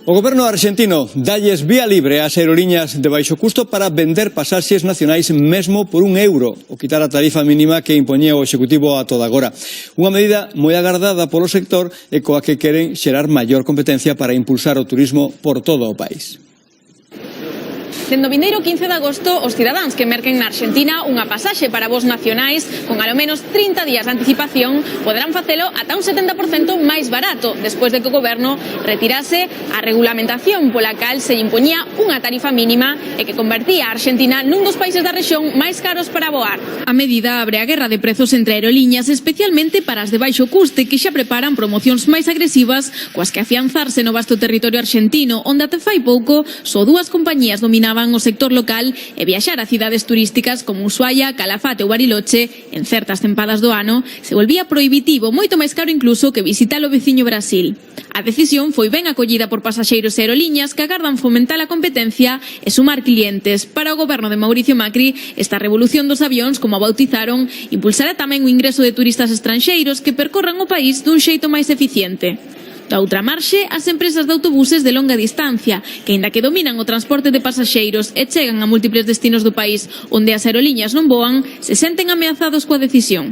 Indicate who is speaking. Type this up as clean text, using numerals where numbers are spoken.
Speaker 1: O goberno argentino dalles vía libre ás aerolíneas de baixo custo para vender pasaxes nacionais mesmo por €1, o quitar a tarifa mínima que impoñía o Executivo a toda agora. Unha medida moi agardada polo sector e coa que queren xerar maior competencia para impulsar o turismo por todo o país.
Speaker 2: Dende o vindeiro 15 de agosto, os cidadáns que merquen na Argentina unha pasaxe para voos nacionais con alo menos 30 días de anticipación poderán facelo ata un 70% máis barato, despois de que o goberno retirase a regulamentación pola cal se impoñía unha tarifa mínima e que convertía a Argentina nun dos países da rexión máis caros para voar. A medida abre a guerra de prezos entre aerolíneas, especialmente para as de baixo custe, que xa preparan promocións máis agresivas coas que afianzarse no vasto territorio argentino, onde até fai pouco só dúas compañías dominaban o sector local e viaxar a cidades turísticas como Ushuaia, Calafate ou Bariloche en certas tempadas do ano se volvía prohibitivo, moito máis caro incluso que visitar o veciño Brasil. A decisión foi ben acollida por pasaxeiros e aerolíneas que agardan fomentar a competencia e sumar clientes. Para o goberno de Mauricio Macri, esta revolución dos avións, como a bautizaron, impulsará tamén o ingreso de turistas estranxeiros que percorran o país dun xeito máis eficiente. Da outra marxe, as empresas de autobuses de longa distancia, que aínda que dominan o transporte de pasaxeiros e chegan a múltiples destinos do país onde as aerolíneas non voan, se senten ameazados coa decisión.